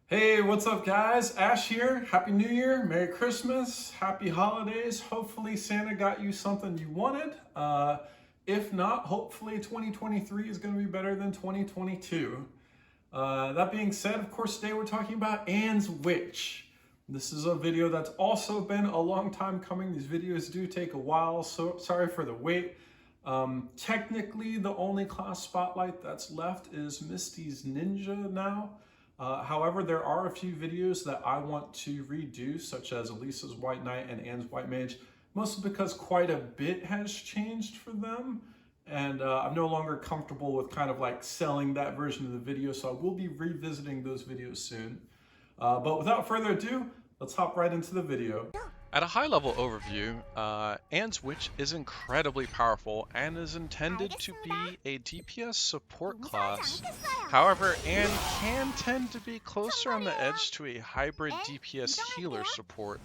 Hey, what's up, guys? Ash here. Happy New Year, Merry Christmas, Happy Holidays. Hopefully, Santa got you something you wanted. If not, hopefully, 2023 is going to be better than 2022. That being said, of course, today we're talking about Anne's Witch. This is a video that's also been a long time coming. These videos do take a while, so sorry for the wait. Technically, the only class spotlight that's left is Misty's Ninja now. However, there are a few videos that I want to redo, such as Elisa's White Knight and Anne's White Mage, mostly because quite a bit has changed for them. And I'm no longer comfortable with kind of like selling that version of the video, so I will be revisiting those videos soon. But without further ado, let's hop right into the video. At a high-level overview, Anne's Witch is incredibly powerful and is intended to be a DPS support class. However, Anne can tend to be closer on the edge to a hybrid DPS healer support.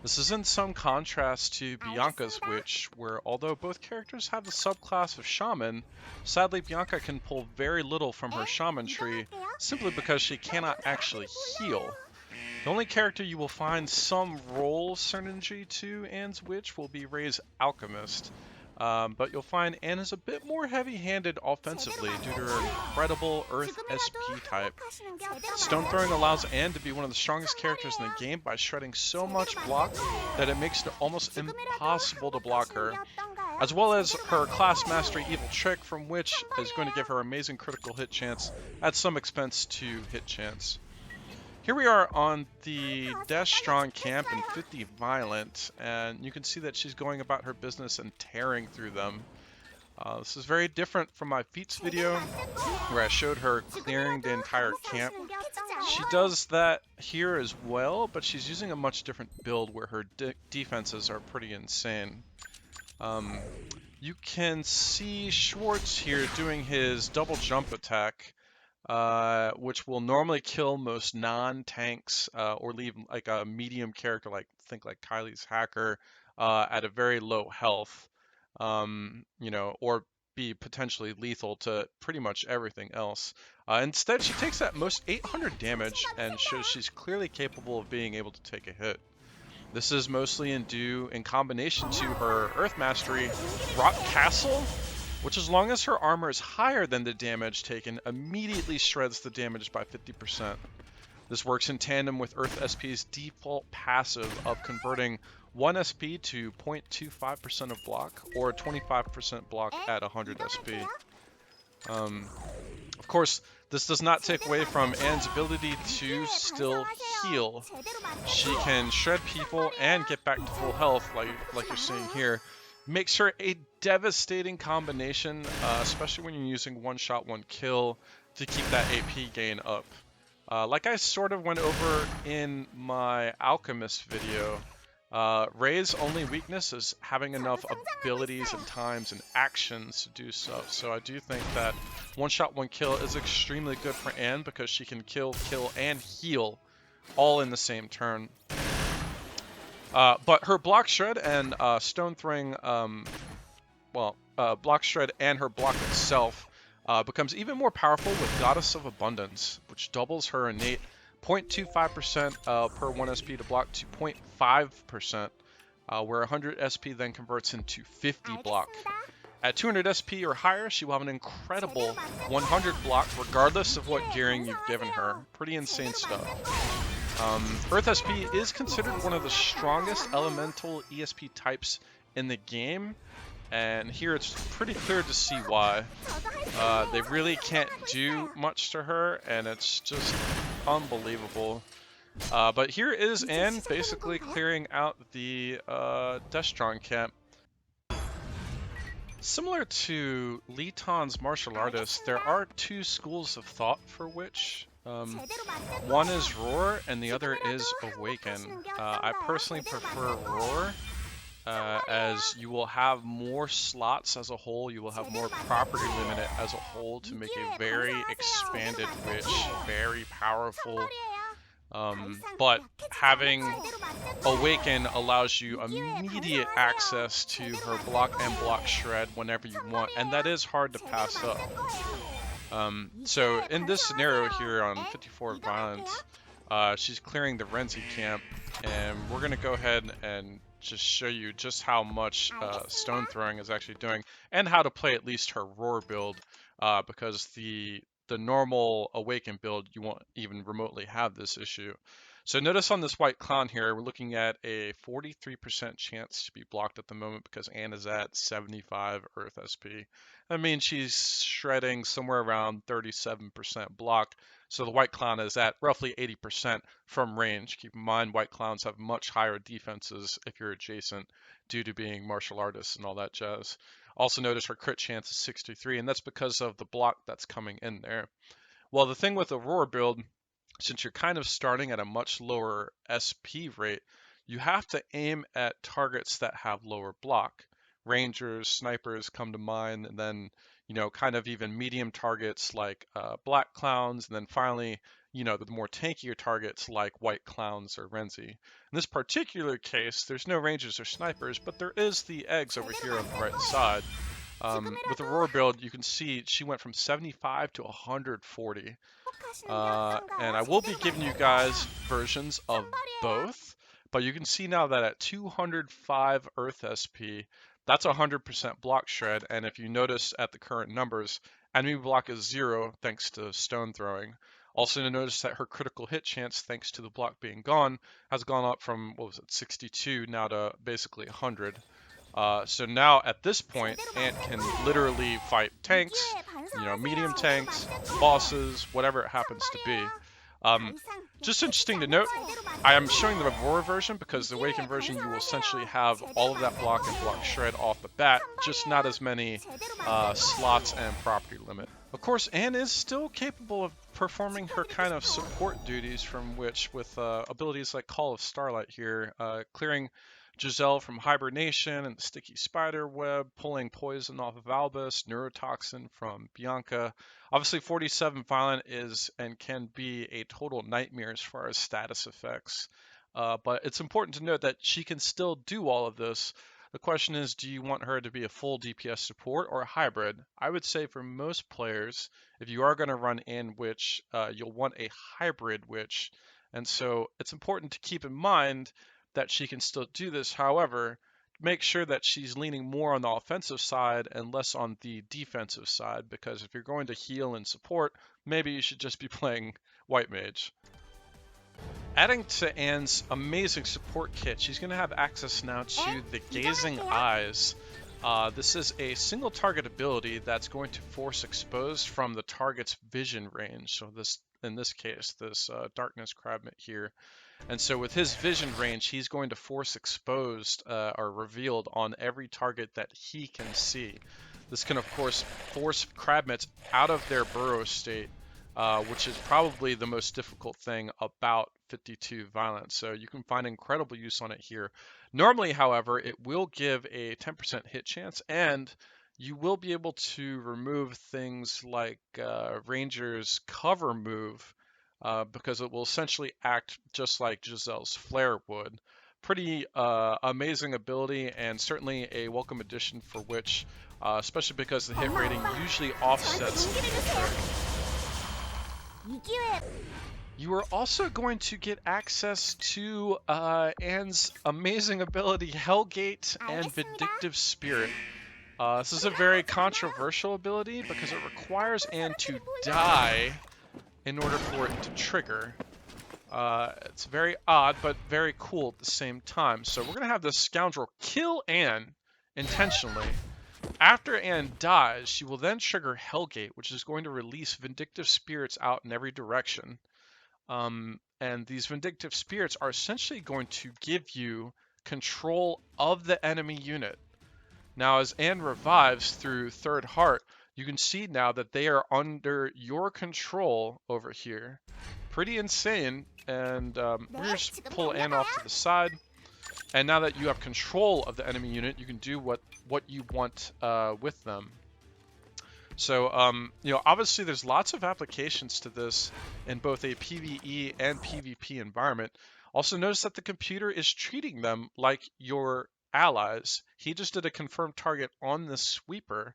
This is in some contrast to Bianca's Witch, where although both characters have the subclass of Shaman, sadly Bianca can pull very little from her Shaman tree simply because she cannot actually heal. The only character you will find some role synergy to Anne's Witch will be Ray's Alchemist, but you'll find Anne is a bit more heavy-handed offensively due to her incredible Earth SP type. Stone throwing allows Anne to be one of the strongest characters in the game by shredding so much block that it makes it almost impossible to block her, as well as her class mastery Evil Trick, from which is going to give her amazing critical hit chance at some expense to hit chance. Here we are on the Dash Strong camp in 50 Violent, and you can see that she's going about her business and tearing through them. This is very different from my feats video, where I showed her clearing the entire camp. She does that here as well, but she's using a much different build where her defenses are pretty insane. You can see Schwartz here doing his double jump attack, which will normally kill most non-tanks or leave like a medium character, like think like Kylie's Hacker, at a very low health, or be potentially lethal to pretty much everything else. Instead, she takes that most 800 damage and shows she's clearly capable of being able to take a hit. This is mostly due in combination to her Earth Mastery, Rock Castle, which as long as her armor is higher than the damage taken, immediately shreds the damage by 50%. This works in tandem with Earth SP's default passive of converting 1 SP to 0.25% of block, or 25% block at 100 SP. Of course, this does not take away from Anne's ability to still heal. She can shred people and get back to full health, like you're seeing here. Makes her a devastating combination, especially when you're using one shot, one kill to keep that AP gain up. Like I sort of went over in my Alchemist video, Ray's only weakness is having enough abilities and times and actions to do so I do think that one shot, one kill is extremely good for Anne because she can kill, and heal all in the same turn. But her block shred and stone throwing, block shred and her block itself becomes even more powerful with Goddess of Abundance, which doubles her innate 0.25% per 1 SP to block to 0.5%, where 100 SP then converts into 50 block. At 200 SP or higher, she will have an incredible 100 block regardless of what gearing you've given her. Pretty insane stuff. Earth SP is considered one of the strongest elemental ESP types in the game, and here it's pretty clear to see why. They really can't do much to her, and it's just unbelievable. But here is Anne basically clearing out the Destron camp. Similar to Litan's martial artists, there are two schools of thought for Witch. One is Roar and the other is Awaken. I personally prefer Roar, as you will have more slots as a whole, you will have more property limit as a whole to make a very expanded Witch, very powerful. But having Awaken allows you immediate access to her block and block shred whenever you want, and that is hard to pass up. So in this scenario here on 54 Violence, She's clearing the Renzi camp, and we're going to go ahead and just show you just how much stone throwing is actually doing, and how to play at least her roar build, because the normal Awaken build, you won't even remotely have this issue. So notice on this white clown here, we're looking at a 43% chance to be blocked at the moment because Anne is at 75 Earth SP. That means she's shredding somewhere around 37% block. So the white clown is at roughly 80% from range. Keep in mind, white clowns have much higher defenses if you're adjacent due to being martial artists and all that jazz. Also notice her crit chance is 63, and that's because of the block that's coming in there. Well, the thing with Aurora build, since you're kind of starting at a much lower SP rate, you have to aim at targets that have lower block. Rangers, snipers come to mind, and then, kind of even medium targets like black clowns, and then finally, the more tankier targets like white clowns or Renzi. In this particular case, there's no rangers or snipers, but there is the eggs over here on the right side. With Aurora build, you can see she went from 75 to 140. And I will be giving you guys versions of both, but you can see now that at 205 Earth SP, that's 100% block shred, and if you notice at the current numbers, enemy block is 0 thanks to stone throwing. Also notice that her critical hit chance, thanks to the block being gone, has gone up from, 62 now to basically 100. So now at this point, Ant can literally fight tanks, medium tanks, bosses, whatever it happens to be. Just interesting to note, I am showing the Aurora version because the Awaken version you will essentially have all of that block and block shred off the bat, just not as many slots and property limit. Of course, Anne is still capable of performing her kind of support duties, from which with abilities like Call of Starlight here, clearing Giselle from hibernation and the sticky spider web, pulling poison off of Albus, neurotoxin from Bianca. Obviously, 47 violent is and can be a total nightmare as far as status effects. But it's important to note that she can still do all of this. The question is, do you want her to be a full DPS support or a hybrid? I would say for most players, if you are going to run in Witch, you'll want a hybrid Witch. And so it's important to keep in mind that she can still do this. However, make sure that she's leaning more on the offensive side and less on the defensive side, because if you're going to heal and support, maybe you should just be playing White Mage. Adding to Anne's amazing support kit, she's going to have access now to the Gazing Eyes. This is a single target ability that's going to force exposed from the target's vision range. So in this case, this Darkness Crabmit here. And so with his vision range, he's going to force exposed or revealed on every target that he can see. This can, of course, force Crabmits out of their burrow state, which is probably the most difficult thing about 52 Violence. So you can find incredible use on it here. Normally, however, it will give a 10% hit chance, and you will be able to remove things like Ranger's cover move, because it will essentially act just like Giselle's Flare would. Pretty amazing ability, and certainly a welcome addition for Witch, especially because the hit rating usually offsets the hit. You are also going to get access to Anne's amazing ability, Hellgate and Vindictive Spirit. This is a very controversial ability because it requires Anne to die in order for it to trigger. It's very odd, but very cool at the same time. So we're going to have this scoundrel kill Anne intentionally. After Anne dies, she will then trigger Hellgate, which is going to release Vindictive Spirits out in every direction. And these Vindictive Spirits are essentially going to give you control of the enemy unit. Now, as Anne revives through Third Heart, you can see now that they are under your control over here. Pretty insane. And we're going to just pull Anne off to the side. And now that you have control of the enemy unit, you can do what you want with them. So, obviously there's lots of applications to this in both a PvE and PvP environment. Also notice that the computer is treating them like your allies. He just did a confirmed target on the sweeper.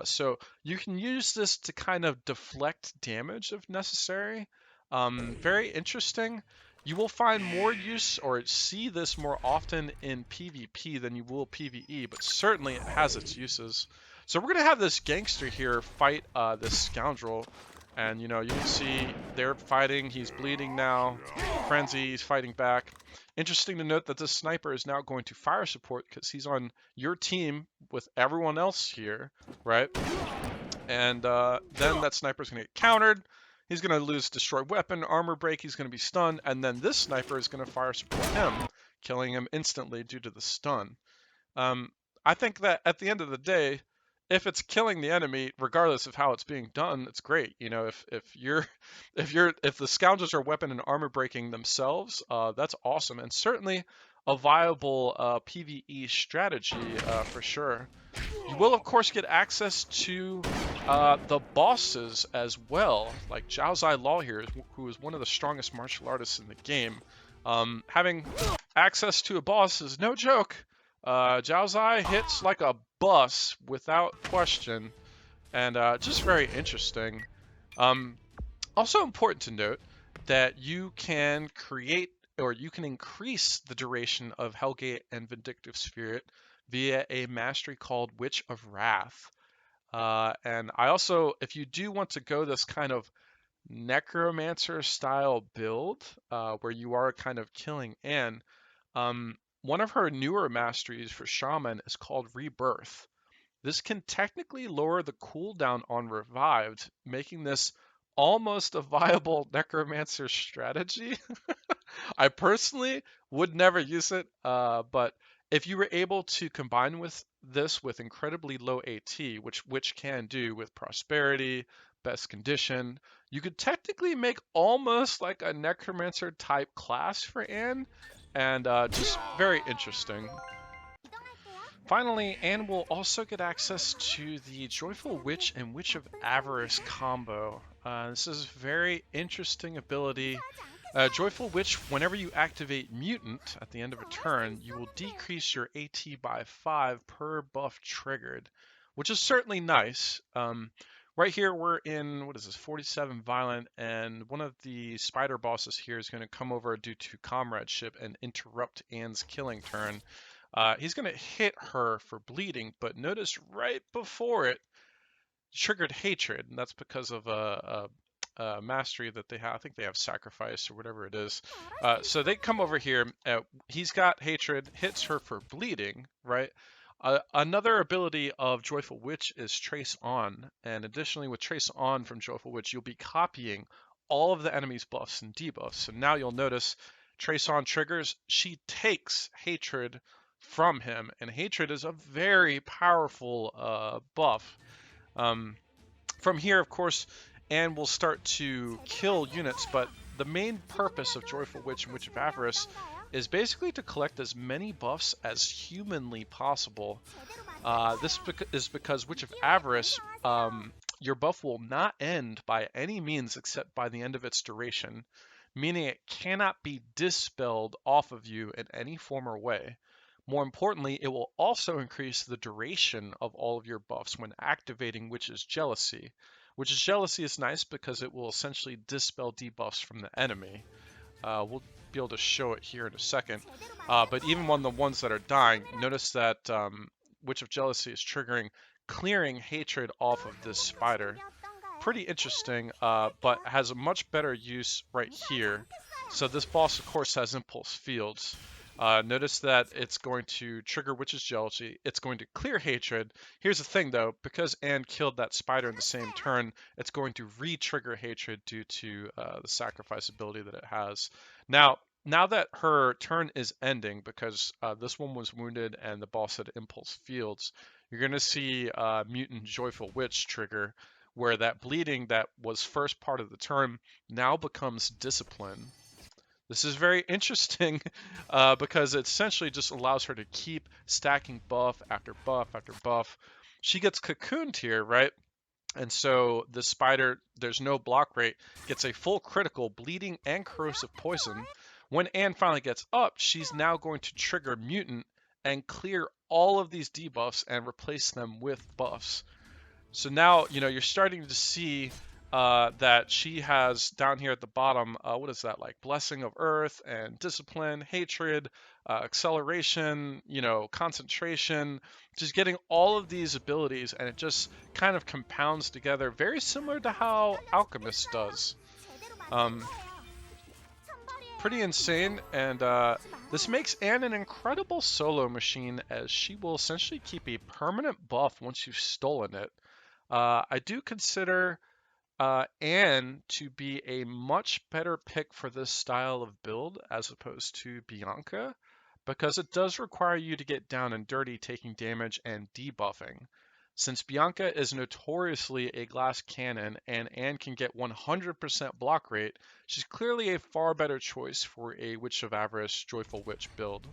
So you can use this to kind of deflect damage if necessary. Very interesting. You will find more use or see this more often in PvP than you will PvE, but certainly it has its uses. So we're gonna have this gangster here fight this scoundrel, and you can see they're fighting. He's bleeding now. Frenzy, he's fighting back. Interesting to note that this sniper is now going to fire support because he's on your team with everyone else here, right? And then that sniper's going to get countered. He's going to lose destroyed weapon, armor break. He's going to be stunned. And then this sniper is going to fire support him, killing him instantly due to the stun. I think that at the end of the day, if it's killing the enemy, regardless of how it's being done, it's great. If the scoundrels are weapon and armor breaking themselves, that's awesome, and certainly a viable PvE strategy for sure. You will, of course, get access to the bosses as well, like Zhao Zai Law here, who is one of the strongest martial artists in the game. Having access to a boss is no joke. Zhao Zai hits like a bus without question, and just very interesting. Also important to note that you can create or you can increase the duration of Hellgate and Vindictive Spirit via a mastery called Witch of Wrath. And I also, if you do want to go this kind of necromancer style build, where you are kind of killing Anne, one of her newer masteries for Shaman is called Rebirth. This can technically lower the cooldown on Revived, making this almost a viable necromancer strategy. I personally would never use it, but if you were able to combine with this with incredibly low AT, which can do with prosperity, best condition, you could technically make almost like a necromancer type class for Anne, and just very interesting. Finally, Anne will also get access to the Joyful Witch and Witch of Avarice combo. This is a very interesting ability. Joyful Witch, whenever you activate Mutant at the end of a turn, you will decrease your AT by 5 per buff triggered, which is certainly nice. Right here, we're in, 47 Violent, and one of the spider bosses here is going to come over due to comradeship and interrupt Anne's killing turn. He's going to hit her for bleeding, but notice right before it triggered hatred, and that's because of a mastery that they have. I think they have sacrifice or whatever it is. So they come over here. He's got hatred, hits her for bleeding, right? Another ability of Joyful Witch is Trace On, and additionally with Trace On from Joyful Witch, you'll be copying all of the enemy's buffs and debuffs. So now you'll notice Trace On triggers, she takes hatred from him, and hatred is a very powerful buff. From here, of course, Anne will start to kill units, but the main purpose of Joyful Witch and Witch of Avarice is basically to collect as many buffs as humanly possible. This is because Witch of Avarice, your buff will not end by any means except by the end of its duration, meaning it cannot be dispelled off of you in any form or way. More importantly, it will also increase the duration of all of your buffs when activating Witch's Jealousy. Witch's Jealousy is nice because it will essentially dispel debuffs from the enemy. We'll be able to show it here in a second. But even on the ones that are dying, notice that Witch of Jealousy is triggering clearing hatred off of this spider. Pretty interesting, but has a much better use right here. So this boss, of course, has impulse fields. Notice that it's going to trigger Witch's Jealousy. It's going to clear hatred. Here's the thing, though. Because Anne killed that spider in the same turn, it's going to re-trigger hatred due to the sacrifice ability that it has. Now that her turn is ending, because this one was wounded and the boss had impulse fields, you're going to see Mutant Joyful Witch trigger, where that bleeding that was first part of the turn now becomes discipline. This is very interesting because it essentially just allows her to keep stacking buff after buff after buff. She gets cocooned here, right? And so the spider, there's no block rate, gets a full critical, bleeding, and corrosive poison. When Anne finally gets up, she's now going to trigger Mutant and clear all of these debuffs and replace them with buffs. So now, you're starting to see that she has down here at the bottom. What is that, like Blessing of Earth and Discipline, Hatred, Acceleration, you know, Concentration, just getting all of these abilities, and it just kind of compounds together, very similar to how Alchemist does. Pretty insane, and this makes Anne an incredible solo machine, as she will essentially keep a permanent buff once you've stolen it. I do consider Anne to be a much better pick for this style of build as opposed to Bianca, because it does require you to get down and dirty taking damage and debuffing. Since Bianca is notoriously a glass cannon and Anne can get 100% block rate, she's clearly a far better choice for a Witch of Avarice Joyful Witch build.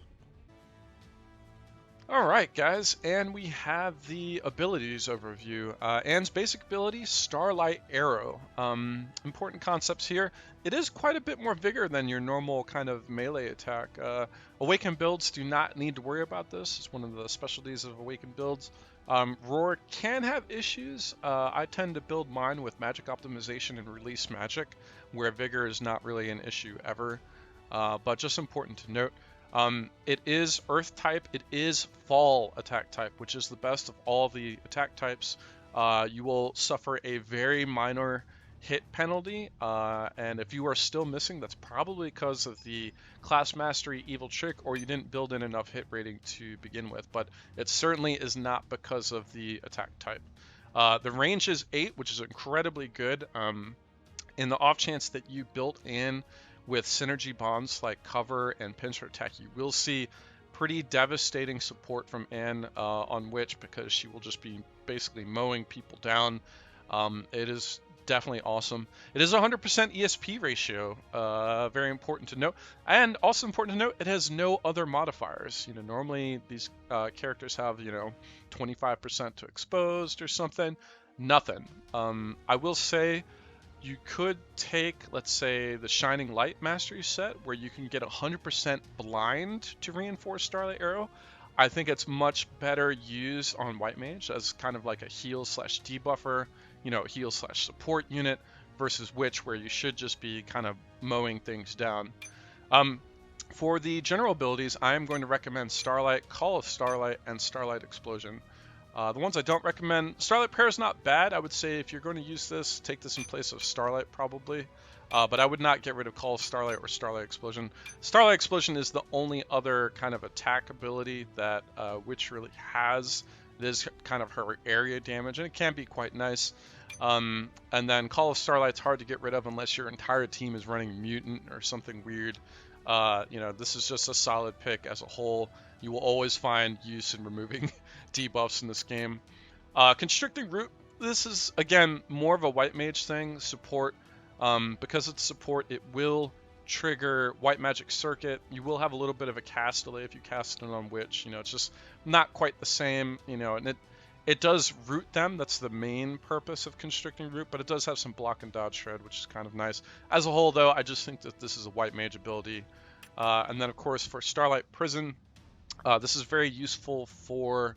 Alright guys, and we have the abilities overview. Anne's basic ability, Starlight Arrow. Important concepts here. It is quite a bit more vigor than your normal kind of melee attack. Awaken builds do not need to worry about this. It's one of the specialties of Awaken builds. Roar can have issues. I tend to build mine with magic optimization and release magic, where vigor is not really an issue ever. But just important to note. It is Earth type, it is Fall attack type, which is the best of all the attack types. You will suffer a very minor hit penalty, and if you are still missing, that's probably because of the class mastery evil trick, or you didn't build in enough hit rating to begin with, but it certainly is not because of the attack type. The range is 8, which is incredibly good. In the off chance that you built in with synergy bonds like cover and pincer attack, you will see pretty devastating support from Anne on Witch, because she will just be basically mowing people down. It is definitely awesome. It is 100% ESP ratio, very important to note, and also important to note, it has no other modifiers. You know, normally these characters have, you know, 25% to exposed or something. Nothing. I will say, you could take, let's say, the Shining Light Mastery set, where you can get 100% blind to reinforce Starlight Arrow. I think it's much better used on White Mage as kind of like a heal/debuffer, you know, heal/support unit, versus Witch, where you should just be kind of mowing things down. For the general abilities, I am going to recommend Starlight, Call of Starlight, and Starlight Explosion. The ones I don't recommend, Starlight Prayer is not bad. I would say if you're going to use this, take this in place of Starlight probably. But I would not get rid of Call of Starlight or Starlight Explosion. Starlight Explosion is the only other kind of attack ability that Witch really has. It is kind of her area damage, and it can be quite nice. And then Call of Starlight's hard to get rid of unless your entire team is running Mutant or something weird. You know, this is just a solid pick as a whole. You will always find use in removing debuffs in this game. Constricting Root, this is, again, more of a White Mage thing, support. Because it's support, it will trigger White Magic Circuit. You will have a little bit of a cast delay if you cast it on Witch. You know, it's just not quite the same, you know, and it does root them. That's the main purpose of Constricting Root, but it does have some block and dodge shred, which is kind of nice. As a whole, though, I just think that this is a White Mage ability. And then, of course, for Starlight Prison, this is very useful for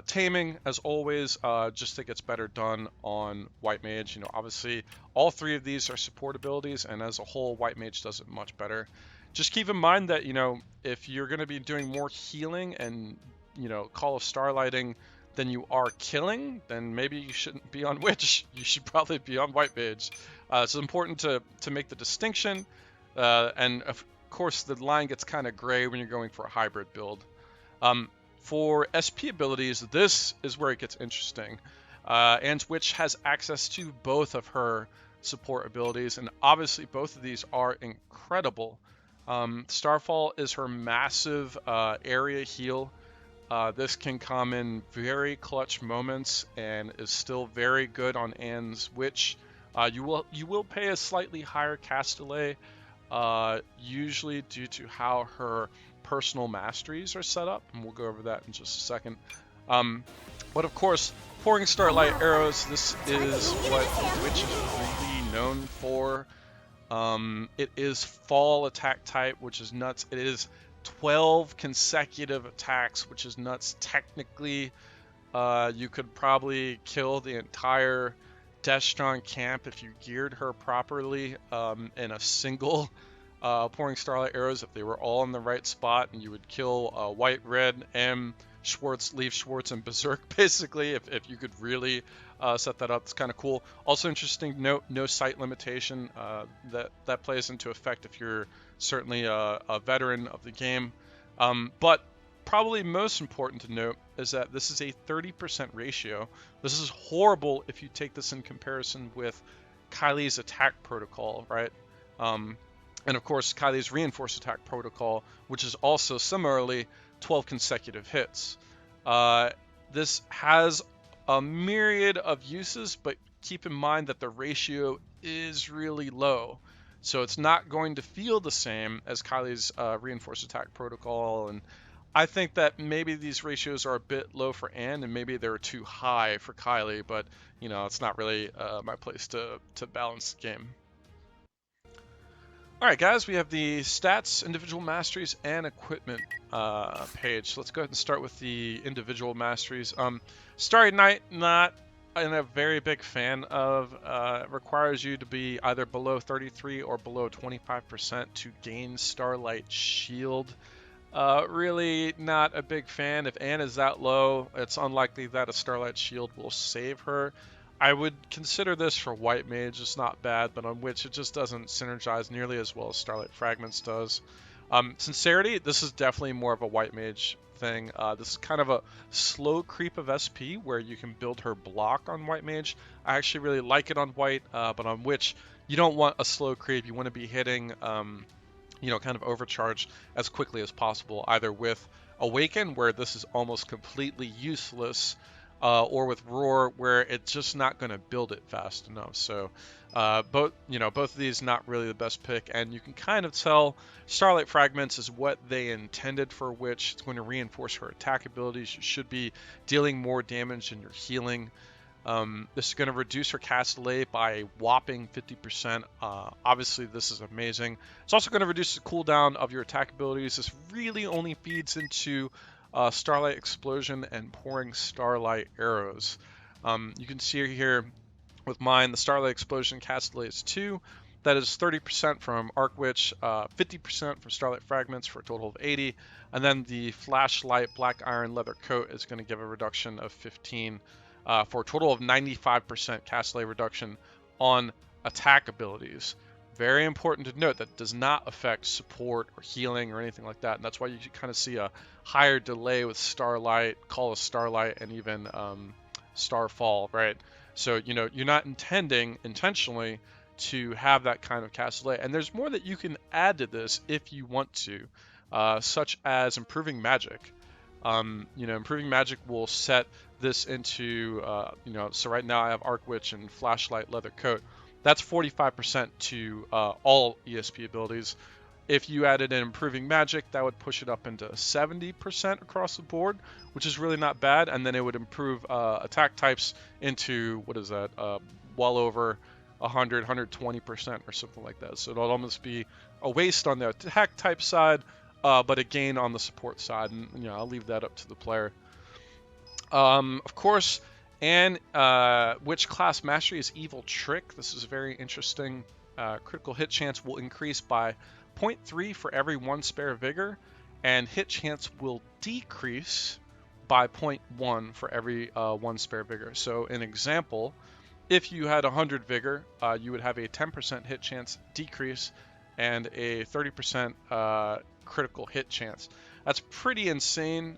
taming, as always. Just think it's better done on White Mage. You know, obviously, all three of these are support abilities, and as a whole, White Mage does it much better. Just keep in mind that, you know, if you're going to be doing more healing and, you know, Call of Starlighting than you are killing, then maybe you shouldn't be on Witch. You should probably be on White Mage. It's important to make the distinction, and of course the line gets kind of gray when you're going for a hybrid build. For SP abilities, this is where it gets interesting. Anne's Witch has access to both of her support abilities, and obviously both of these are incredible. Starfall is her massive area heal. This can come in very clutch moments and is still very good on Anne's Witch. You will pay a slightly higher cast delay, usually due to how her personal masteries are set up, and we'll go over that in just a second. But of course, pouring Starlight Arrows, this is what Witch is really known for. It is Fall attack type, which is nuts. It is 12 consecutive attacks, which is nuts. Technically, you could probably kill the entire death strong camp if you geared her properly in a single pouring starlight arrows, if they were all in the right spot, and you would kill white, red, M, Schwartz, Leaf, Schwartz, and Berserk, basically, if you could really set that up. It's kind of cool. Also interesting note, no sight limitation. That plays into effect if you're certainly a veteran of the game. But probably most important to note is that this is a 30% ratio. This is horrible if you take this in comparison with Kylie's attack protocol, right? And of course, Kylie's reinforced attack protocol, which is also similarly 12 consecutive hits. This has a myriad of uses, but keep in mind that the ratio is really low. So it's not going to feel the same as Kylie's reinforced attack protocol. And I think that maybe these ratios are a bit low for Anne, and maybe they're too high for Kylie, but you know, it's not really my place to balance the game. Alright guys, we have the stats, individual masteries, and equipment page. So let's go ahead and start with the individual masteries. Starry Night, not a very big fan of. It requires you to be either below 33 or below 25% to gain Starlight Shield. Really not a big fan. If Anne is that low, it's unlikely that a Starlight Shield will save her. I would consider this for White Mage. It's not bad, but on Witch it just doesn't synergize nearly as well as Starlight Fragments does. Sincerity, this is definitely more of a White Mage thing. This is kind of a slow creep of SP where you can build her block on White Mage. I actually really like it on White, but on Witch you don't want a slow creep. You want to be hitting, you know, kind of overcharge as quickly as possible, either with Awaken, where this is almost completely useless, or with Roar, where it's just not going to build it fast enough. So both of these not really the best pick, and you can kind of tell Starlight Fragments is what they intended for Witch. It's going to reinforce her attack abilities. You should be dealing more damage than you're healing. This is going to reduce her cast delay by a whopping 50%. Obviously, this is amazing. It's also going to reduce the cooldown of your attack abilities. This really only feeds into Starlight Explosion and pouring Starlight Arrows. You can see here with mine, the Starlight Explosion cast delay is 2. That is 30% from Arc Witch, 50% from Starlight Fragments for a total of 80. And then the Flashlight Black Iron Leather Coat is going to give a reduction of 15 for a total of 95% cast delay reduction on attack abilities. Very important to note that does not affect support or healing or anything like that, and that's why you kind of see a higher delay with Starlight, Call of Starlight, and even Starfall, right? So, you know, you're not intending intentionally to have that kind of cast delay, and there's more that you can add to this if you want to, such as improving magic. You know, improving magic will set this into, you know, so right now I have Arc Witch and Flashlight Leather Coat. That's 45% to all ESP abilities. If you added an improving magic, that would push it up into 70% across the board, which is really not bad. And then it would improve attack types into, what is that, well over 100, 120% or something like that. So it'll almost be a waste on the attack type side, but a gain on the support side. And, you know, I'll leave that up to the player. Of course, and which class mastery is Evil Trick? This is very interesting. Critical hit chance will increase by 0.3 for every 1 spare vigor, and hit chance will decrease by 0.1 for every 1 spare vigor. So an example, if you had 100 vigor, you would have a 10% hit chance decrease and a 30% critical hit chance. That's pretty insane.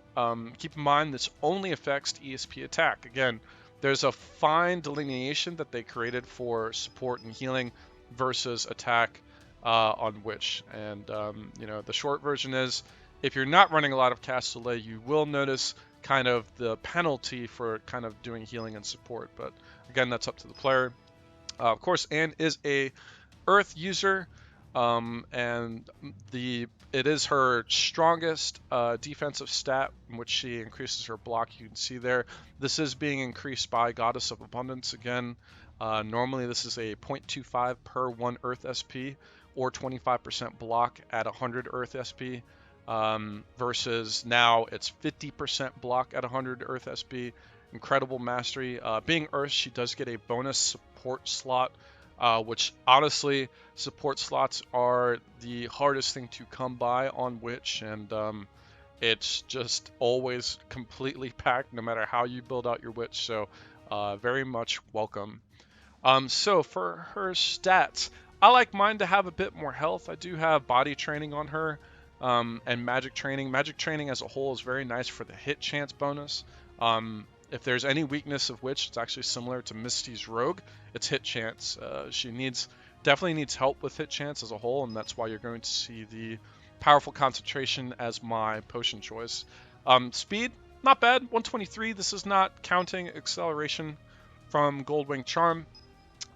Keep in mind this only affects ESP attack. Again, there's a fine delineation that they created for support and healing versus attack on Witch. And you know, the short version is, if you're not running a lot of cast delay, you will notice kind of the penalty for kind of doing healing and support. But again, that's up to the player. Of course, Anne is a Earth user, and it is her strongest defensive stat, in which she increases her block. You can see there, this is being increased by Goddess of Abundance again. Normally this is a 0.25 per 1 Earth SP, or 25% block at 100 Earth SP, versus now it's 50% block at 100 Earth SP. Incredible mastery. Being Earth, she does get a bonus support slot, which honestly, support slots are the hardest thing to come by on Witch, and it's just always completely packed no matter how you build out your Witch, so very much welcome. So for her stats, I like mine to have a bit more health. I do have body training on her, and magic training. Magic training as a whole is very nice for the hit chance bonus. If there's any weakness of which, it's actually similar to Misty's Rogue, it's hit chance. She definitely needs help with hit chance as a whole, and that's why you're going to see the powerful concentration as my potion choice. Speed, not bad, 123. This is not counting acceleration from Goldwing Charm.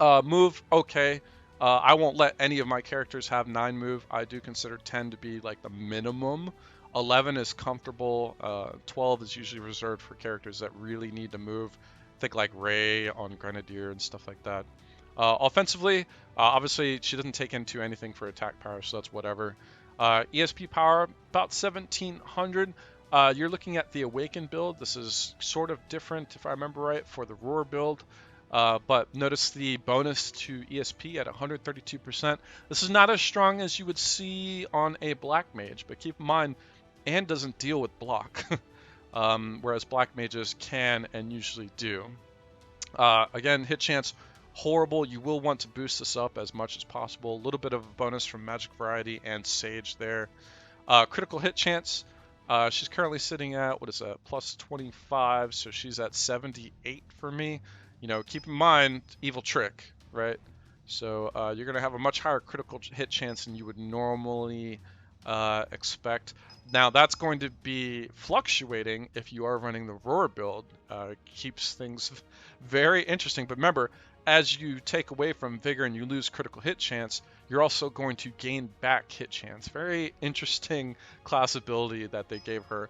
Move, okay. I won't let any of my characters have 9 move. I do consider 10 to be like the minimum. 11 is comfortable. 12 is usually reserved for characters that really need to move. Think like Ray on Grenadier and stuff like that. Offensively, obviously she doesn't take into anything for attack power, so that's whatever. ESP power, about 1700. You're looking at the Awaken build. This is sort of different, if I remember right, for the Roar build. But notice the bonus to ESP at 132%. This is not as strong as you would see on a Black Mage, but keep in mind, Anne doesn't deal with block, whereas Black Mages can and usually do. Again, hit chance, horrible. You will want to boost this up as much as possible. A little bit of a bonus from Magic Variety and Sage there. Critical hit chance, she's currently sitting at, what is that, plus 25, so she's at 78 for me. You know, keep in mind, Evil Trick, right? So you're going to have a much higher critical hit chance than you would normally expect. Now, that's going to be fluctuating if you are running the Roar build. It keeps things very interesting. But remember, as you take away from Vigor and you lose critical hit chance, you're also going to gain back hit chance. Very interesting class ability that they gave her.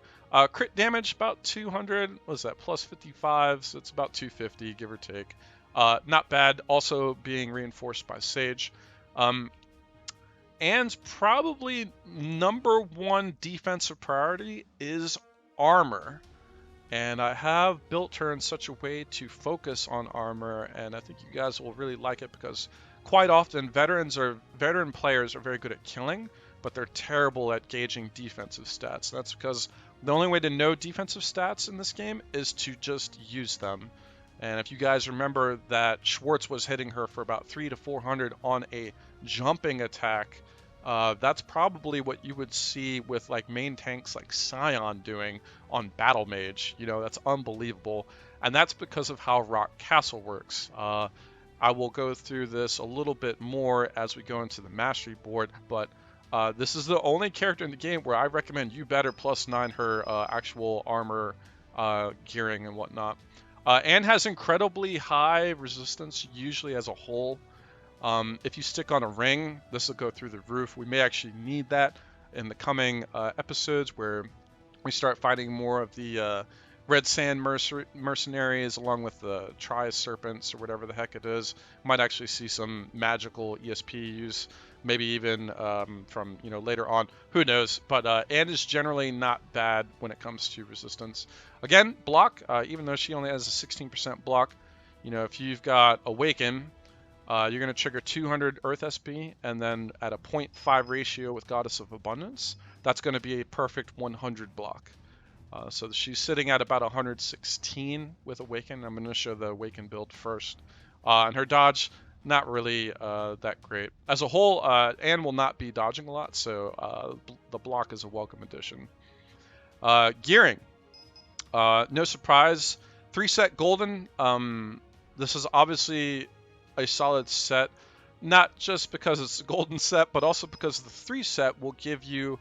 Crit damage, about 200. What was that? Plus 55, so it's about 250, give or take. Not bad. Also being reinforced by Sage. And probably #1 defensive priority is armor. And I have built her in such a way to focus on armor, and I think you guys will really like it because quite often veteran players are very good at killing, but they're terrible at gauging defensive stats. That's because the only way to know defensive stats in this game is to just use them. And if you guys remember that Schwartz was hitting her for about 300 to 400 on a jumping attack, that's probably what you would see with like main tanks like Scion doing on Battle Mage. You know, that's unbelievable. And that's because of how Rock Castle works. I will go through this a little bit more as we go into the Mastery board, but this is the only character in the game where I recommend you better +9 her actual armor gearing and whatnot. And has incredibly high resistance, usually as a whole. If you stick on a ring, this will go through the roof. We may actually need that in the coming episodes where we start fighting more of the Red Sand mercenaries along with the Tri-Serpents or whatever the heck it is. Might actually see some magical ESP use, maybe even from later on. Who knows? But Anne is generally not bad when it comes to resistance. Again, block, even though she only has a 16% block, if you've got Awaken, you're going to trigger 200 Earth SP, and then at a 0.5 ratio with Goddess of Abundance, that's going to be a perfect 100 block. So she's sitting at about 116 with Awaken. I'm going to show the Awaken build first. And her dodge, not really that great. As a whole, Anne will not be dodging a lot, so the block is a welcome addition. Gearing. No surprise. 3-set golden. This is obviously a solid set, not just because it's a golden set, but also because the 3-set will give you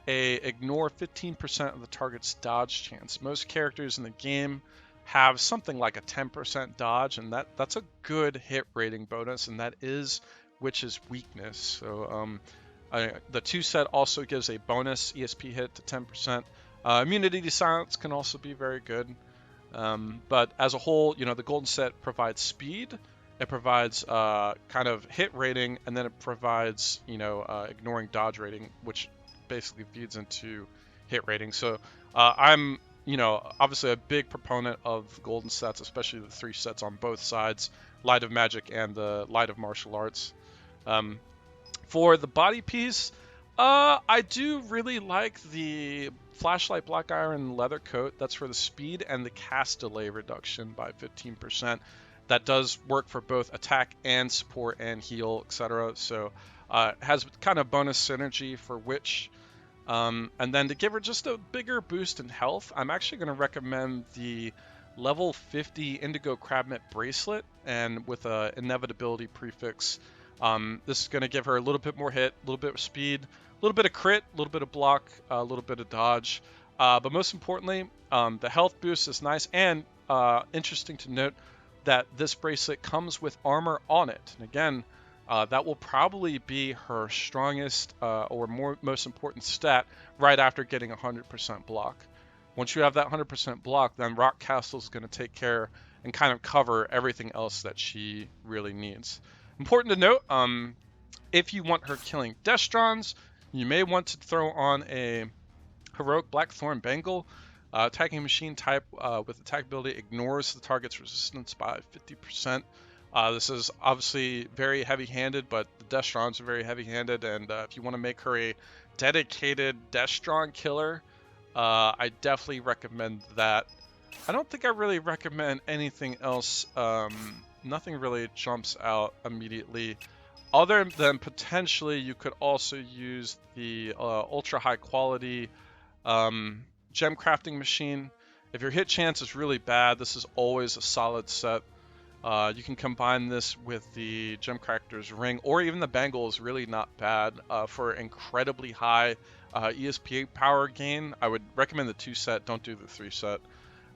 a ignore 15% of the target's dodge chance. Most characters in the game have something like a 10% dodge, and that's a good hit rating bonus, and that is Witch's weakness. So the 2-set also gives a bonus ESP hit to 10%. Immunity to silence can also be very good. But as a whole, the golden set provides speed, it provides kind of hit rating, and then it provides ignoring dodge rating, which basically feeds into hit rating. So I'm you know, obviously a big proponent of golden sets, especially the 3 sets on both sides, Light of Magic and the Light of Martial Arts. For the body piece, I do really like the Flashlight Black Iron leather coat. That's for the speed and the cast delay reduction by 15%. That does work for both attack and support and heal, etc. So it has kind of bonus synergy for Witch. And then to give her just a bigger boost in health, I'm actually going to recommend the level 50 Indigo Crabnet bracelet, and with a inevitability prefix. This is going to give her a little bit more hit, a little bit of speed, a little bit of crit, a little bit of block, a little bit of dodge. But most importantly, the health boost is nice, and interesting to note that this bracelet comes with armor on it. And again, that will probably be her strongest or most important stat right after getting 100% block. Once you have that 100% block, then Rock Castle is going to take care and kind of cover everything else that she really needs. Important to note, if you want her killing Destrons, you may want to throw on a Heroic Blackthorn Bangle. Attacking machine type with attack ability ignores the target's resistance by 50%. This is obviously very heavy-handed, but the Destrons are very heavy-handed, and if you want to make her a dedicated Destron killer, I definitely recommend that. I don't think I really recommend anything else. Nothing really jumps out immediately, other than potentially you could also use the ultra high quality gem crafting machine. If your hit chance is really bad, this is always a solid set. You can combine this with the Gem Crafter's Ring, or even the Bangle is really not bad for incredibly high ESP power gain. I would recommend the 2 set, don't do the 3 set.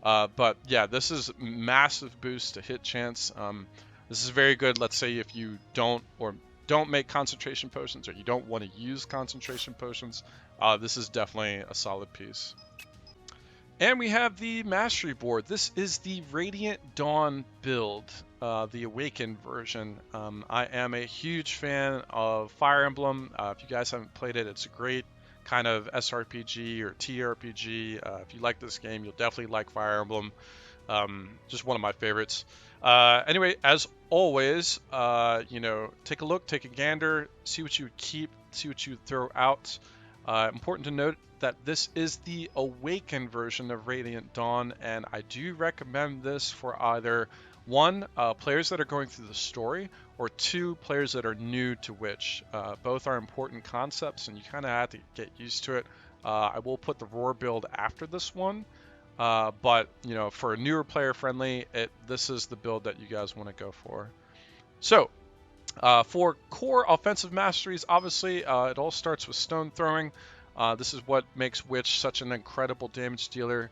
But yeah, this is massive boost to hit chance. This is very good, let's say if you don't make concentration potions, or you don't want to use concentration potions. This is definitely a solid piece. And we have the Mastery board. This is the Radiant Dawn build, the Awaken version. I am a huge fan of Fire Emblem. If you guys haven't played it, it's a great kind of SRPG or TRPG. If you like this game, you'll definitely like Fire Emblem. Just one of my favorites. Anyway, as always, you know, take a look, take a gander, see what you would keep, see what you would throw out. Important to note that this is the Awaken version of Radiant Dawn, and I do recommend this for either 1, players that are going through the story, or 2, players that are new to Witch. Both are important concepts, and you kind of have to get used to it. I will put the Roar build after this one, but you know, for a newer player friendly, this is the build that you guys want to go for. So, for core offensive masteries, obviously, it all starts with stone throwing. This is what makes Witch such an incredible damage dealer.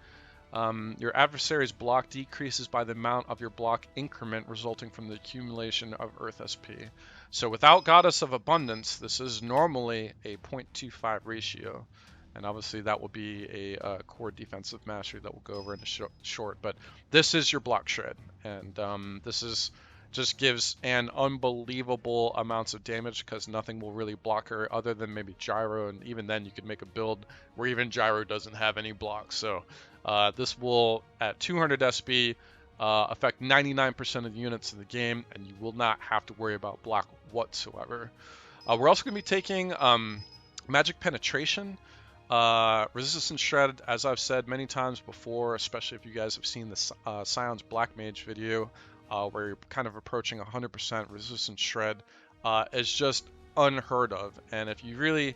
Your adversary's block decreases by the amount of your block increment resulting from the accumulation of Earth SP. So without Goddess of Abundance, this is normally a 0.25 ratio. And obviously that will be a core defensive mastery that we'll go over in a short. But this is your block shred. And this is just gives an unbelievable amounts of damage, because nothing will really block her other than maybe Gyro, and even then you could make a build where even Gyro doesn't have any blocks. So this will, at 200 SB, affect 99% of the units in the game, and you will not have to worry about block whatsoever. We're also going to be taking Magic Penetration, Resistance Shred, as I've said many times before, especially if you guys have seen the Scion's Black Mage video, where you're kind of approaching 100% resistance shred, is just unheard of. And if you really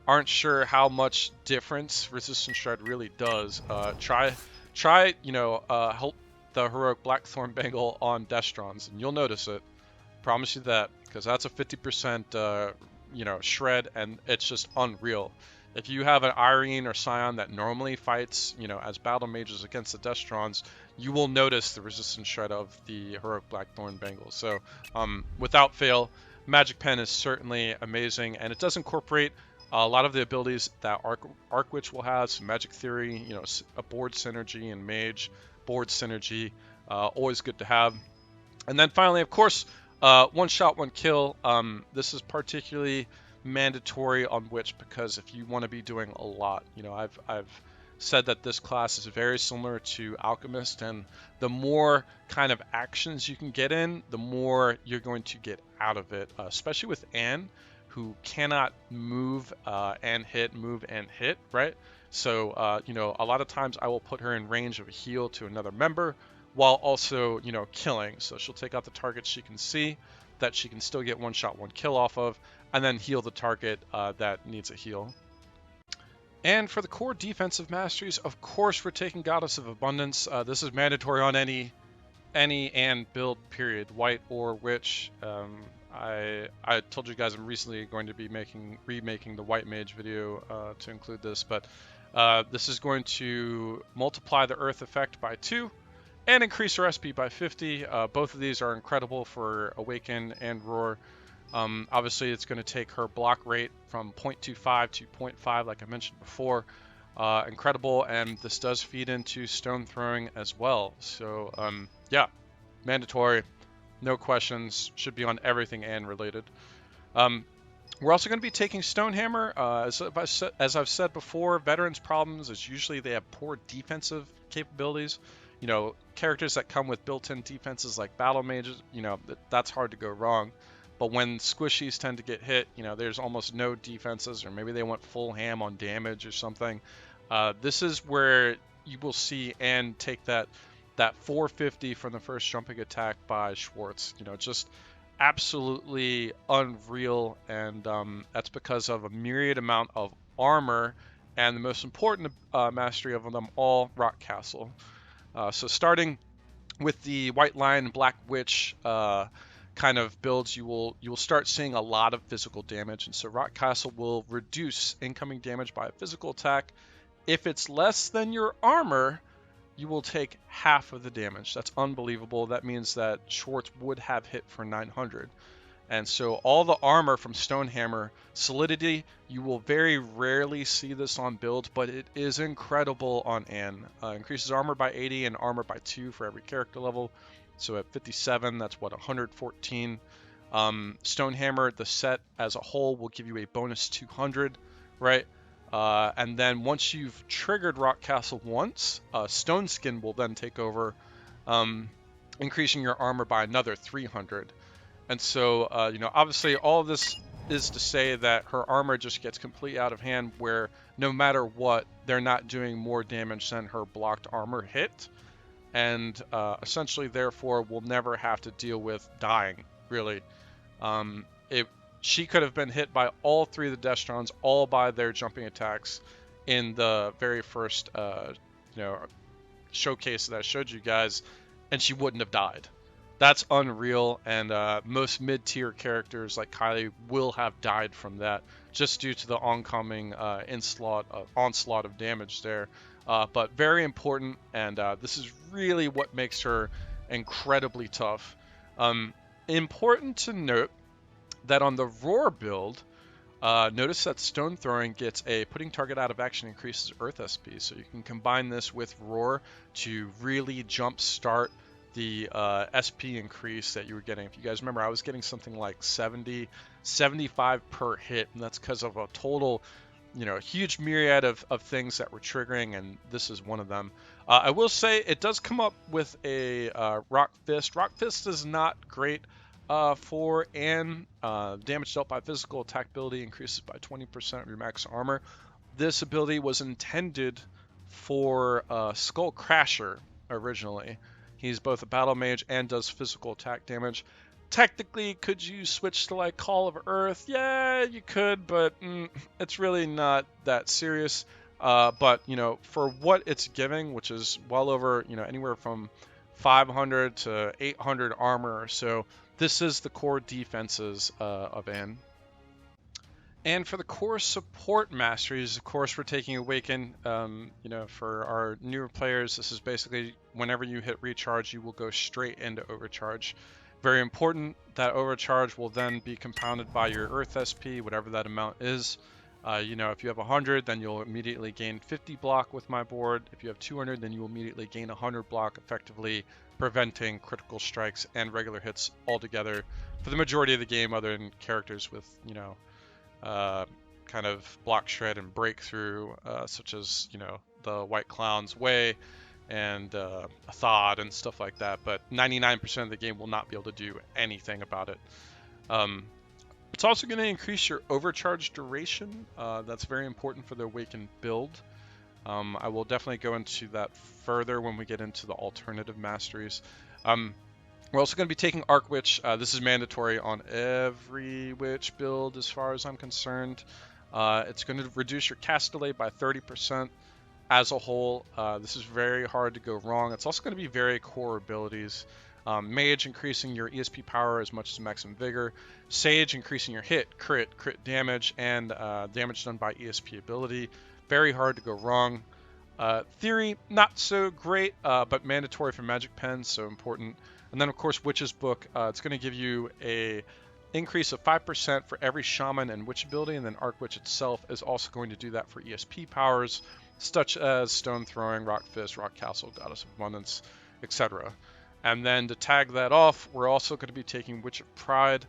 aren't sure how much difference resistance shred really does, try you know, help the Heroic Blackthorn Bangle on Destrons, and you'll notice it. Promise you that, because that's a 50% you know, shred, and it's just unreal. If you have an Irene or Scion that normally fights, you know, as battle mages against the Destrons, you will notice the resistance shred of the Heroic Blackthorn Bangle. So, without fail, Magic Pen is certainly amazing, and it does incorporate a lot of the abilities that Arc Witch will have. So Magic Theory, you know, a board synergy, and Mage board synergy, always good to have. And then finally, of course, one shot, one kill. This is particularly mandatory on Witch, because if you want to be doing a lot, you know, I've said that this class is very similar to Alchemist, and the more kind of actions you can get in, the more you're going to get out of it, especially with Anne, who cannot move and hit, right? So, you know, a lot of times I will put her in range of a heal to another member while also, you know, killing. So she'll take out the targets she can see that she can still get one shot, one kill off of, and then heal the target that needs a heal. And for the core defensive masteries, of course, we're taking Goddess of Abundance. This is mandatory on any and build, period, white or witch. I told you guys I'm recently going to be remaking the white mage video to include this, but this is going to multiply the earth effect by 2 and increase our SP by 50. Both of these are incredible for Awaken and Roar. Obviously, it's going to take her block rate from 0.25 to 0.5, like I mentioned before. Incredible, and this does feed into stone throwing as well. So, yeah, mandatory, no questions, should be on everything and related. We're also going to be taking Stonehammer. As I've said before, veterans' problems is usually they have poor defensive capabilities. You know, characters that come with built-in defenses like Battle Mages, you know, that's hard to go wrong. But when squishies tend to get hit, you know, there's almost no defenses, or maybe they want full ham on damage or something. This is where you will see Anne take that 450 from the first jumping attack by Schwartz. You know, just absolutely unreal, and that's because of a myriad amount of armor, and the most important mastery of them all, Rock Castle. So starting with the White Lion, Black Witch kind of builds, you will start seeing a lot of physical damage, and so Rock Castle will reduce incoming damage by a physical attack. If it's less than your armor, you will take half of the damage. That's unbelievable. That means that Schwartz would have hit for 900. And so all the armor from Stonehammer, Solidity, you will very rarely see this on build, but it is incredible on Anne. Increases armor by 80 and armor by 2 for every character level. So at 57, that's what, 114. Stonehammer, the set as a whole, will give you a bonus 200, right? And then once you've triggered Rock Castle once, Stone Skin will then take over, increasing your armor by another 300. And so, you know, obviously all of this is to say that her armor just gets completely out of hand, where no matter what, they're not doing more damage than her blocked armor hit. And essentially, therefore, will never have to deal with dying, really. She could have been hit by all 3 of the Destrons, all by their jumping attacks in the very first you know, showcase that I showed you guys, and she wouldn't have died. That's unreal, and most mid-tier characters like Kylie will have died from that, just due to the oncoming onslaught of damage there. But very important, and this is really what makes her incredibly tough. Important to note that on the Roar build, notice that Stone Throwing gets a putting target out of action increases Earth SP, so you can combine this with Roar to really jump start the SP increase that you were getting. If you guys remember, I was getting something like 70, 75 per hit, and that's because of a total, you know, huge myriad of things that were triggering, and this is one of them. I will say it does come up with a Rock Fist. Rock Fist is not great for Anne. Damage dealt by physical attack ability increases by 20% of your max armor. This ability was intended for Skull Crasher originally. He's both a battle mage and does physical attack damage. Technically, could you switch to like Call of Earth? Yeah, you could, but it's really not that serious. But, you know, for what it's giving, which is well over, you know, anywhere from 500 to 800 armor or so, this is the core defenses of Anne. And for the core support masteries, of course, we're taking Awaken. You know, for our newer players, this is basically whenever you hit recharge, you will go straight into overcharge. Very important. That overcharge will then be compounded by your Earth SP, whatever that amount is. You know, if you have 100, then you'll immediately gain 50 block with my board. If you have 200, then you will immediately gain 100 block, effectively preventing critical strikes and regular hits altogether for the majority of the game, other than characters with, you know, kind of block shred and breakthrough, such as, you know, the White Clown's way and a Thod and stuff like that, but 99% of the game will not be able to do anything about it. It's also going to increase your overcharge duration. That's very important for the Awaken build. I will definitely go into that further when we get into the alternative masteries. We're also going to be taking Arc Witch. This is mandatory on every Witch build as far as I'm concerned. It's going to reduce your cast delay by 30% as a whole. This is very hard to go wrong. It's also going to be very core abilities. Mage increasing your ESP power as much as maximum vigor. Sage increasing your hit, crit damage, and damage done by ESP ability. Very hard to go wrong. Theory, not so great, but mandatory for Magic Pen, so important. And then, of course, Witch's Book. It's going to give you a increase of 5% for every Shaman and Witch ability, and then Arc Witch itself is also going to do that for ESP powers, such as Stone Throwing, Rock Fist, Rock Castle, Goddess of Abundance, etc. And then to tag that off, we're also going to be taking Witch of Pride.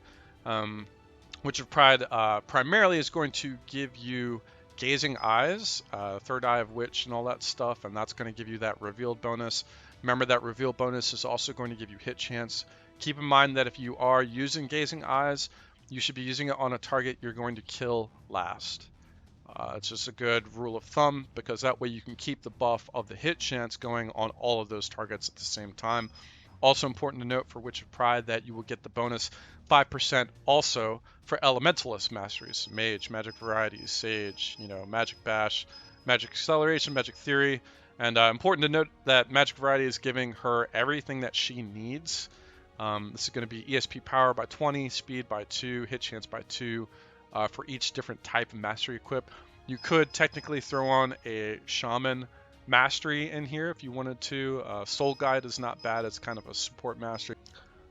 Witch of Pride primarily is going to give you Gazing Eyes, Third Eye of Witch, and all that stuff, and that's going to give you that revealed bonus. Remember, that reveal bonus is also going to give you hit chance. Keep in mind that if you are using Gazing Eyes, you should be using it on a target you're going to kill last. It's just a good rule of thumb, because that way you can keep the buff of the hit chance going on all of those targets at the same time. Also important to note for Witch of Pride that you will get the bonus 5% also for Elementalist Masteries, Mage, Magic Varieties, Sage, Magic Bash, Magic Acceleration, Magic Theory. And important to note that Magic Variety is giving her everything that she needs. This is going to be ESP power by 20, speed by 2, hit chance by 2 for each different type of mastery equip. You could technically throw on a Shaman mastery in here if you wanted to. Soul Guide is not bad. It's kind of a support mastery.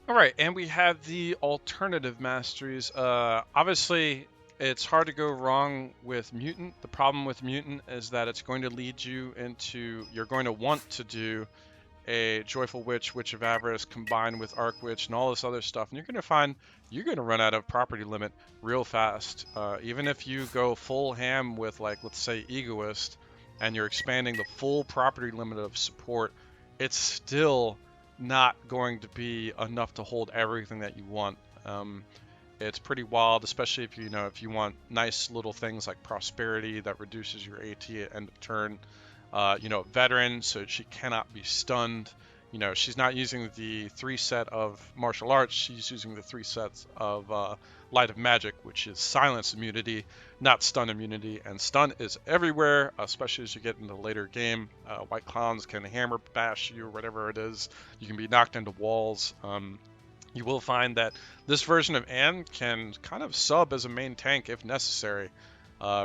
All right, and we have the alternative masteries. Obviously, it's hard to go wrong with Mutant. The problem with Mutant is that it's going to lead you into, you're going to want to do a Joyful Witch, Witch of Avarice combined with Arc Witch and all this other stuff. And you're going to find you're going to run out of property limit real fast. Even if you go full ham with, like, let's say Egoist, and you're expanding the full property limit of support, it's still not going to be enough to hold everything that you want. It's pretty wild, especially if if you want nice little things like Prosperity that reduces your AT at end of turn. Veteran, so she cannot be stunned. She's not using the 3 set of martial arts. She's using the 3 sets of Light of Magic, which is silence immunity, not stun immunity. And stun is everywhere, especially as you get into the later game. White Clowns can hammer bash you or whatever it is. You can be knocked into walls. You will find that this version of Anne can kind of sub as a main tank if necessary.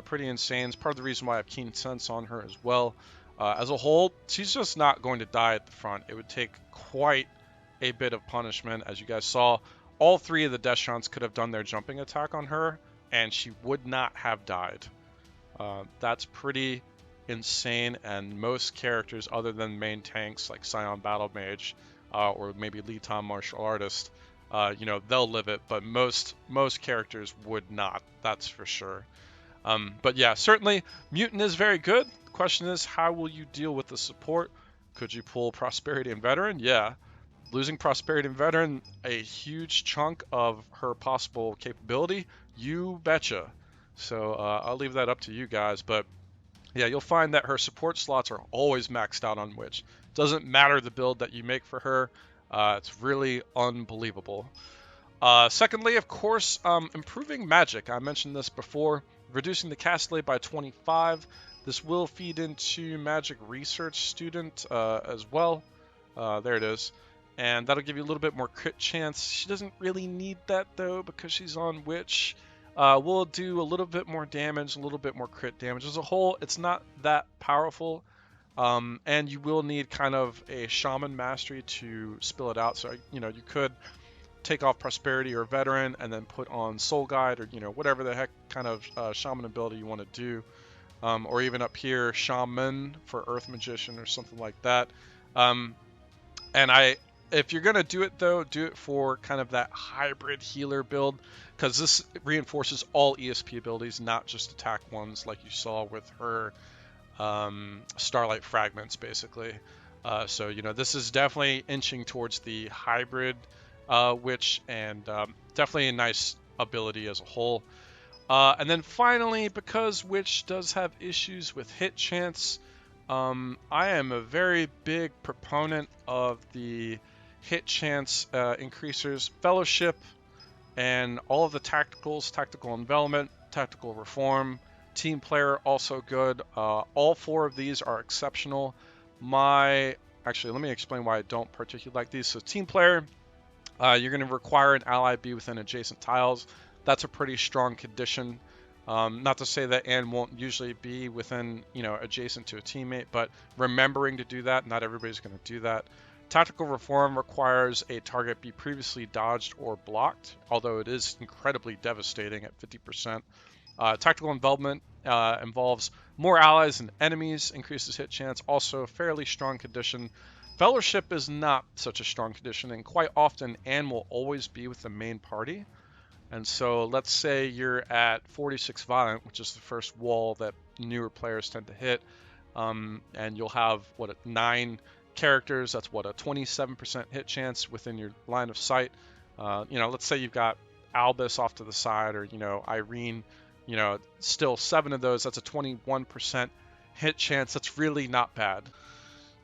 Pretty insane. It's part of the reason why I have Keen Sense on her as well. As a whole, she's just not going to die at the front. It would take quite a bit of punishment. As you guys saw, all 3 of the Deschants could have done their jumping attack on her, and she would not have died. That's pretty insane, and most characters other than main tanks like Scion Battle Mage or maybe Litan Martial Artist, they'll live it, but most characters would not, that's for sure. But yeah, certainly Mutant is very good. The question is, how will you deal with the support? Could you pull Prosperity and Veteran? Yeah. Losing Prosperity and Veteran, a huge chunk of her possible capability? You betcha. So I'll leave that up to you guys. But yeah, you'll find that her support slots are always maxed out on Witch. Doesn't matter the build that you make for her. It's really unbelievable. Secondly, of course, improving magic. I mentioned this before. Reducing the cast delay by 25. This will feed into Magic Research Student as well. There it is. And that'll give you a little bit more crit chance. She doesn't really need that, though, because she's on Witch. We'll do a little bit more damage, a little bit more crit damage. As a whole, it's not that powerful. And you will need kind of a Shaman Mastery to spill it out. So, you could take off Prosperity or Veteran and then put on Soul Guide or, whatever the heck kind of Shaman ability you want to do. Or even up here, Shaman for Earth Magician or something like that. If you're going to do it, though, do it for kind of that hybrid healer build, because this reinforces all ESP abilities, not just attack ones like you saw with her Starlight fragments, basically. So, you know, this is definitely inching towards the hybrid Witch, and definitely a nice ability as a whole. And then finally, because Witch does have issues with hit chance, I am a very big proponent of the hit chance increasers. Fellowship and all of the tacticals, tactical envelopment, tactical reform, team player, also good. All 4 of these are exceptional. Actually, let me explain why I don't particularly like these. So team player, you're going to require an ally be within adjacent tiles. That's a pretty strong condition. Not to say that Anne won't usually be within, you know, adjacent to a teammate, but remembering to do that, not everybody's going to do that. Tactical reform requires a target be previously dodged or blocked, although it is incredibly devastating at 50%. Tactical envelopment involves more allies and enemies, increases hit chance, also a fairly strong condition. Fellowship is not such a strong condition, and quite often Anne will always be with the main party. And so let's say you're at 46 Violent, which is the first wall that newer players tend to hit, and you'll have, 9 characters. That's a 27% hit chance within your line of sight. You know, let's say you've got Albus off to the side, or, you know, Irene, you know, still 7 of those. That's a 21% hit chance. That's really not bad.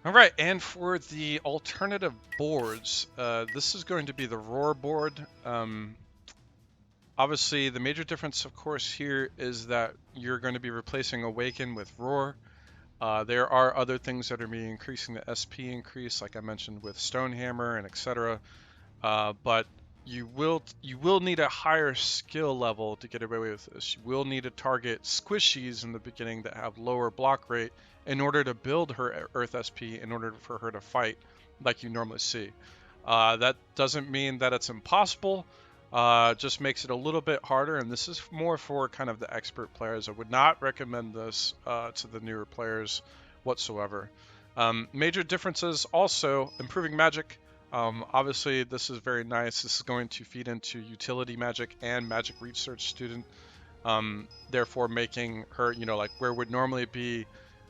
All right, and for the alternative boards, this is going to be the Roar board. Obviously, the major difference, of course, here is that you're going to be replacing Awaken with Roar. There are other things that are being increasing the SP increase, like I mentioned with Stonehammer and etc. But you will need a higher skill level to get away with this. You will need to target squishies in the beginning that have lower block rate in order to build her Earth SP in order for her to fight like you normally see. That doesn't mean that it's impossible. Just makes it a little bit harder, and this is more for kind of the expert players. I would not recommend this to the newer players whatsoever. Major differences also, improving magic. Obviously, this is very nice. This is going to feed into utility magic and magic research student, therefore making her, you know, like where would normally be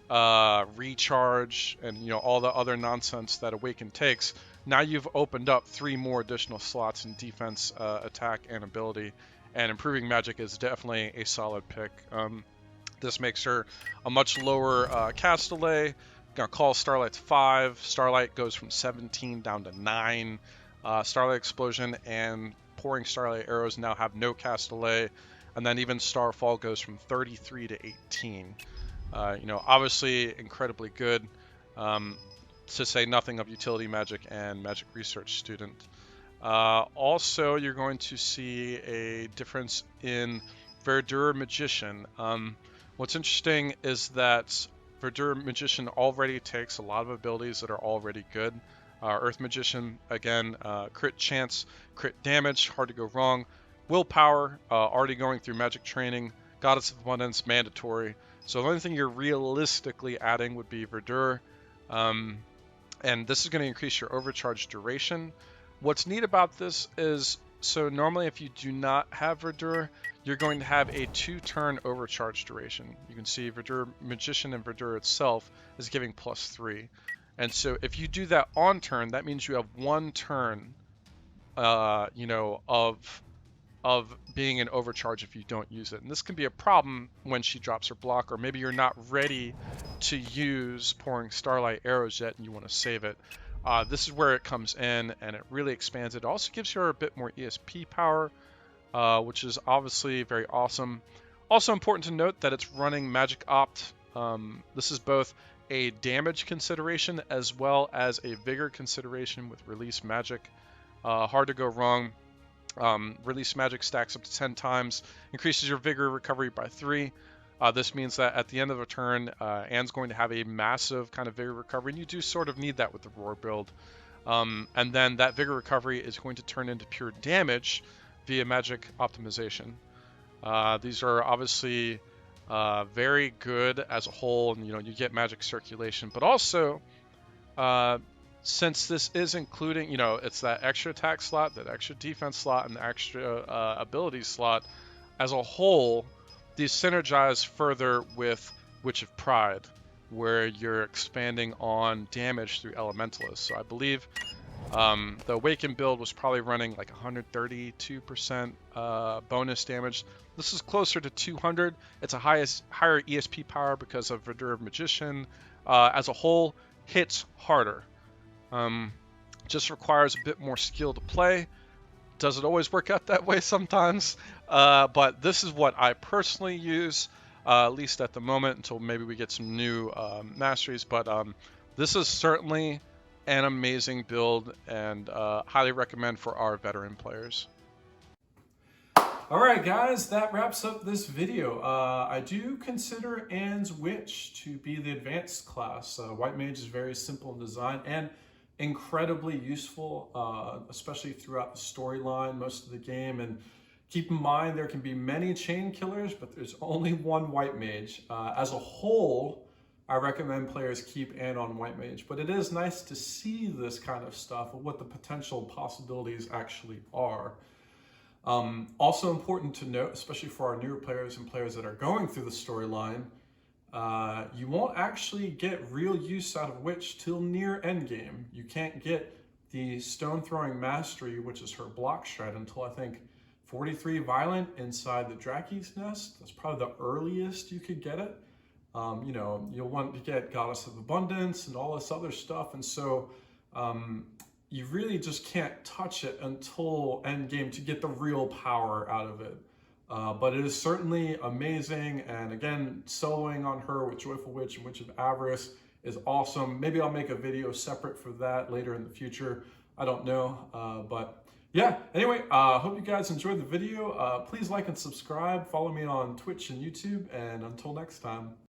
recharge and, you know, all the other nonsense that Awaken takes. Now you've opened up 3 more additional slots in defense, attack, and ability, and improving magic is definitely a solid pick. This makes her a much lower cast delay. Gonna call Starlight to 5. Starlight goes from 17 down to 9. Starlight Explosion and Pouring Starlight Arrows now have no cast delay, and then even Starfall goes from 33 to 18. You know, obviously incredibly good. To say nothing of utility magic and magic research student. Also, you're going to see a difference in Verdure Magician. What's interesting is that Verdure Magician already takes a lot of abilities that are already good. Earth Magician, again, crit chance, crit damage, hard to go wrong. Willpower, already going through magic training. Goddess of Abundance, mandatory. So the only thing you're realistically adding would be Verdure. And this is going to increase your overcharge duration. What's neat about this is, so normally if you do not have Verdure, you're going to have a 2-turn overcharge duration. You can see Verdure Magician and Verdure itself is giving +3. And so if you do that on turn, that means you have 1 turn, you know, of being an overcharge if you don't use it. And this can be a problem when she drops her block, or maybe you're not ready to use Pouring Starlight Arrows yet and you want to save it. This is where it comes in, and it really expands it. It also gives her a bit more ESP power, which is obviously very awesome. Also important to note that it's running Magic Opt. This is both a damage consideration as well as a vigor consideration with Release Magic. Hard to go wrong. Release Magic stacks up to 10 times, increases your vigor recovery by 3. This means that at the end of a turn, Anne's going to have a massive kind of vigor recovery, and you do sort of need that with the Roar build. And then that vigor recovery is going to turn into pure damage via magic optimization. These are obviously very good as a whole, and you know, you get magic circulation, but also since this is including, you know, it's that extra attack slot, that extra defense slot, and the extra ability slot, as a whole, these synergize further with Witch of Pride. where you're expanding on damage through Elementalists. So I believe the Awaken build was probably running like 132% bonus damage. This is closer to 200. It's a higher ESP power because of Verdure Magician. As a whole, hits harder. Just requires a bit more skill to play. Does it always work out that way sometimes? But this is what I personally use, at least at the moment, until maybe we get some new masteries. But this is certainly an amazing build, and highly recommend for our veteran players. All right, guys, that wraps up this video. I do consider Anne's Witch to be the advanced class. White Mage is very simple in design and incredibly useful, especially throughout the storyline, most of the game. And keep in mind, there can be many chain killers, but there's only one White Mage. As a whole, I recommend players keep Anne on White Mage, but it is nice to see this kind of stuff and what the potential possibilities actually are. Also important to note, especially for our newer players and players that are going through the storyline, you won't actually get real use out of Witch till near endgame. You can't get the Stone Throwing Mastery, which is her block shred, until I think 43 Violent inside the Draki's Nest. That's probably the earliest you could get it. You know, you'll want to get Goddess of Abundance and all this other stuff, and so you really just can't touch it until endgame to get the real power out of it. But it is certainly amazing, and again, soloing on her with Joyful Witch and Witch of Avarice is awesome. Maybe I'll make a video separate for that later in the future. I don't know, but yeah, anyway, hope you guys enjoyed the video. Please like and subscribe, follow me on Twitch and YouTube, and until next time.